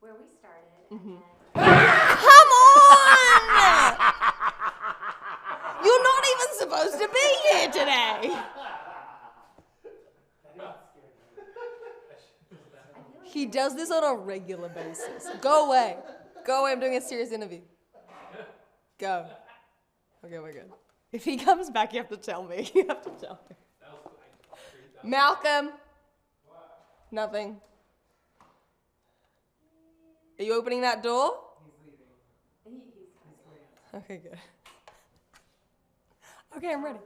where we started. Mm-hmm. Come on! You're not even supposed to be here today. He does this on a regular basis. Go away. Go away. I'm doing a serious interview. Go. Okay, we're good. If he comes back, you have to tell me. You have to tell me. Malcolm. Nothing. Are you opening that door? Okay, good. Okay, I'm ready.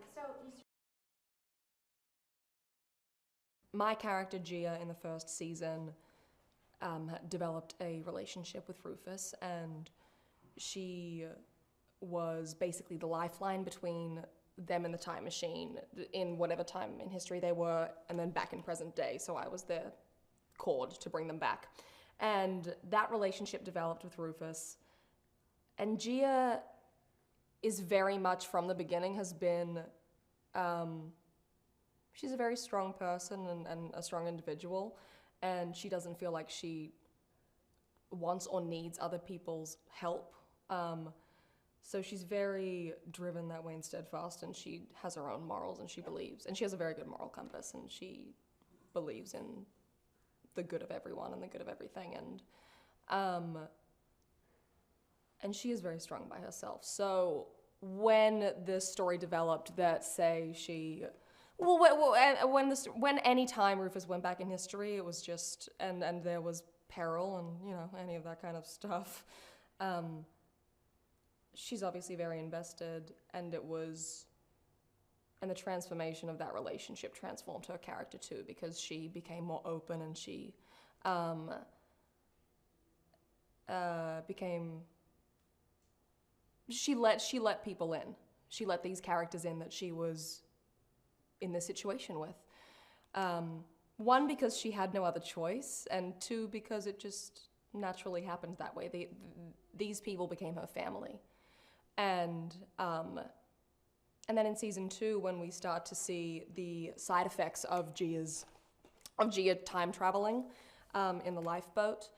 My character, Gia, in the first season, developed a relationship with Rufus, and she was basically the lifeline between them and the time machine in whatever time in history they were, and then back in present day, so I was their cord to bring them back. And that relationship developed with Rufus, and Gia is very much, from the beginning, has been, she's a very strong person and a strong individual, and she doesn't feel like she wants or needs other people's help. So she's very driven that way and steadfast, and she has her own morals, and she believes, and she has a very good moral compass, and she believes in the good of everyone and the good of everything, and she is very strong by herself. So when this story developed that, say, she... when any time Rufus went back in history, it was just, and there was peril and, you know, any of that kind of stuff, she's obviously very invested, and the transformation of that relationship transformed her character too, because she became more open, and she let people in. She let these characters in that she was in this situation with. One, because she had no other choice, and two, because it just naturally happened that way. These people became her family. And then in season 2, when we start to see the side effects of Gia time traveling in the lifeboat,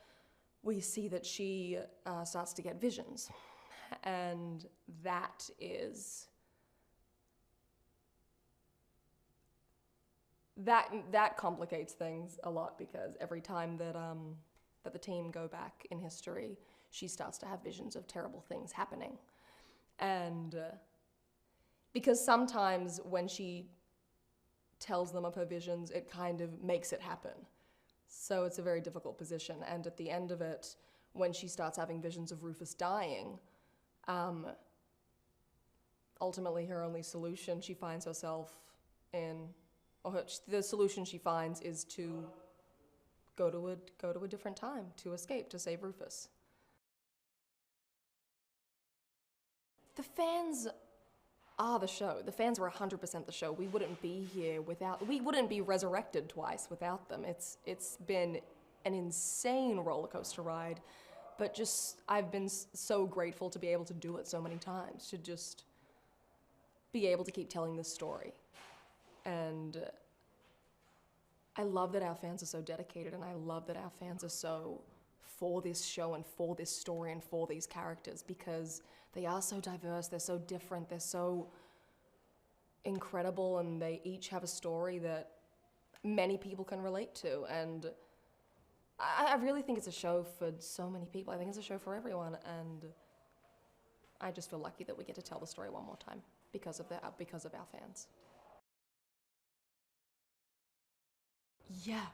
we see that she starts to get visions. And that complicates things a lot, because every time that the team go back in history, she starts to have visions of terrible things happening. And because sometimes when she tells them of her visions, it kind of makes it happen. So it's a very difficult position. And at the end of it, when she starts having visions of Rufus dying, ultimately her only solution she finds herself in, the solution she finds is to go to a different time, to escape, to save Rufus. The fans are the show. The fans were 100% the show. We wouldn't be here we wouldn't be resurrected twice without them. It's been an insane roller coaster ride, but just, I've been so grateful to be able to do it so many times, to just be able to keep telling this story. And I love that our fans are so dedicated, and I love that our fans are so for this show and for this story and for these characters, because they are so diverse, they're so different, they're so incredible, and they each have a story that many people can relate to. And I really think it's a show for so many people. I think it's a show for everyone, and I just feel lucky that we get to tell the story one more time because of our fans. Yeah,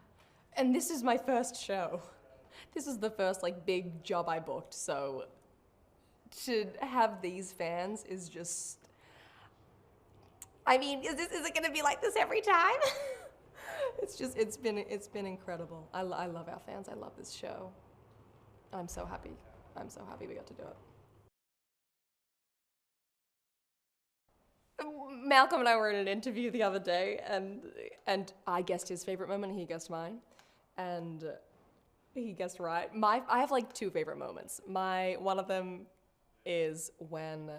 and this is my first show. This is the first, big job I booked, so to have these fans is just... I mean, is it gonna be like this every time? It's been incredible. I love our fans. I love this show. I'm so happy. I'm so happy we got to do it. Malcolm and I were in an interview the other day, and I guessed his favorite moment, he guessed mine, and he guessed right. I have 2 favorite moments. One of them is when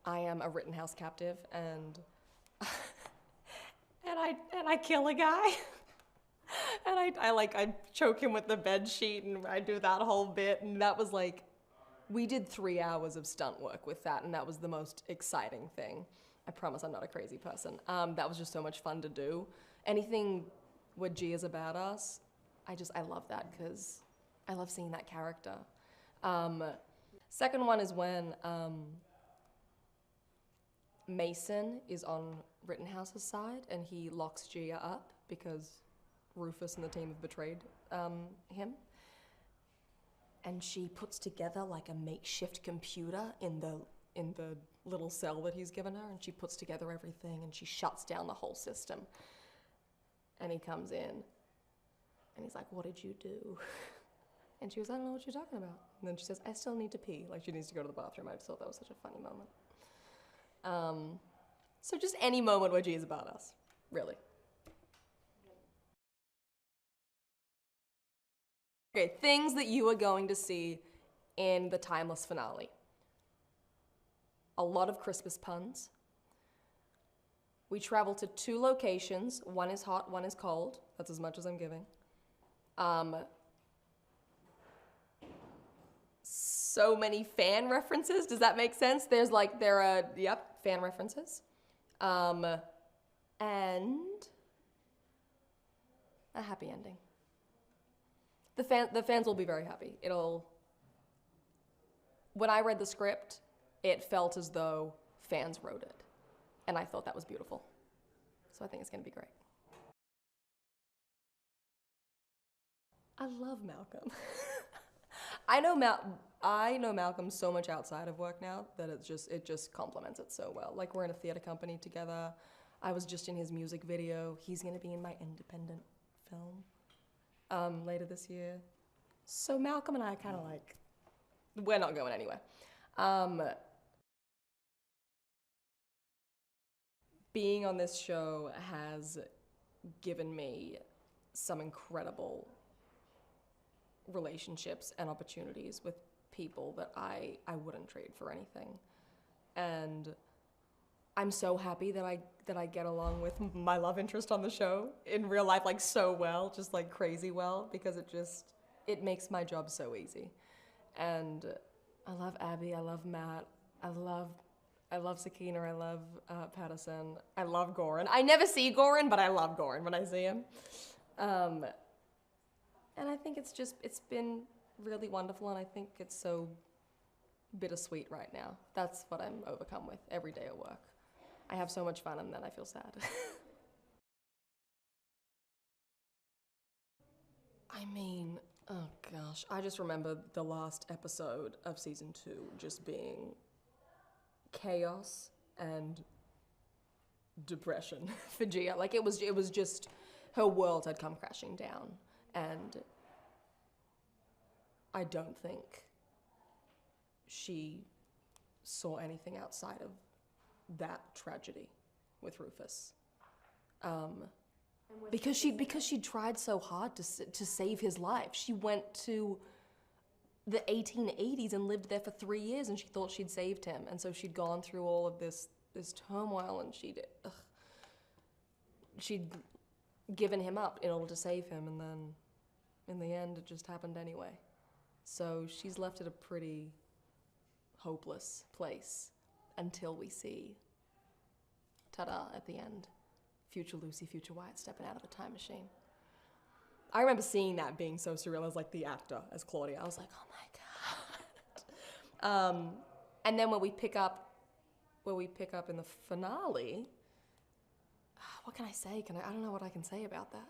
I am a Rittenhouse captive and I kill a guy and I I choke him with the bed sheet and I do that whole bit, and that was like, we did 3 hours of stunt work with that, and that was the most exciting thing. I promise I'm not a crazy person. That was just so much fun to do. Anything where G is about us, I love that because I love seeing that character. Second one is when Mason is on Rittenhouse's side and he locks Gia up because Rufus and the team have betrayed him. And she puts together like a makeshift computer in the little cell that he's given her, and she puts together everything and she shuts down the whole system. And he comes in and he's like, "What did you do?" And she goes, "I don't know what you're talking about." And then she says, "I still need to pee." Like she needs to go to the bathroom. I just thought that was such a funny moment. So just any moment where G is about us, really. Okay, things that you are going to see in the timeless finale. A lot of Christmas puns. We travel to 2 locations. One is hot, one is cold. That's as much as I'm giving. So many fan references. Does that make sense? There are fan references. And a happy ending. The fans will be very happy. When I read the script, it felt as though fans wrote it. And I thought that was beautiful. So I think it's gonna be great. I love Malcolm. I know Malcolm so much outside of work now that it just complements it so well. Like we're in a theater company together. I was just in his music video. He's gonna be in my independent film later this year. So Malcolm and I kind of like, we're not going anywhere. Being on this show has given me some incredible relationships and opportunities with people that I wouldn't trade for anything. And I'm so happy that I get along with my love interest on the show in real life like so well, just like crazy well, because it makes my job so easy. And I love Abby, I love Matt, I love Sakina, I love Patterson, I love Goran. I never see Goran, but I love Goran when I see him. And I think it's been really wonderful, and I think it's so bittersweet right now. That's what I'm overcome with every day at work. I have so much fun and then I feel sad. I mean, oh gosh, I just remember the last episode of season 2 just being chaos and depression for Gia. Like it was just, her world had come crashing down, and I don't think she saw anything outside of that tragedy with Rufus. Because she tried so hard to save his life. She went to the 1880s and lived there for 3 years, and she thought she'd saved him. And so she'd gone through all of this turmoil, and she'd given him up in order to save him, and then in the end it just happened anyway. So she's left at a pretty hopeless place until we see, ta-da, at the end, future Lucy, future Wyatt stepping out of the time machine. I remember seeing that being so surreal as like the actor, as Claudia. I was like, oh my God. And then when we pick up in the finale, what can I say? I don't know what I can say about that.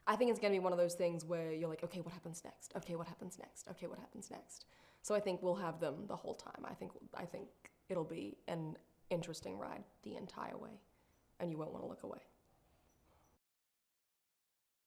I think it's gonna be one of those things where you're like, okay, what happens next? Okay, what happens next? Okay, what happens next? So I think we'll have them the whole time. I think it'll be an interesting ride the entire way, and you won't want to look away.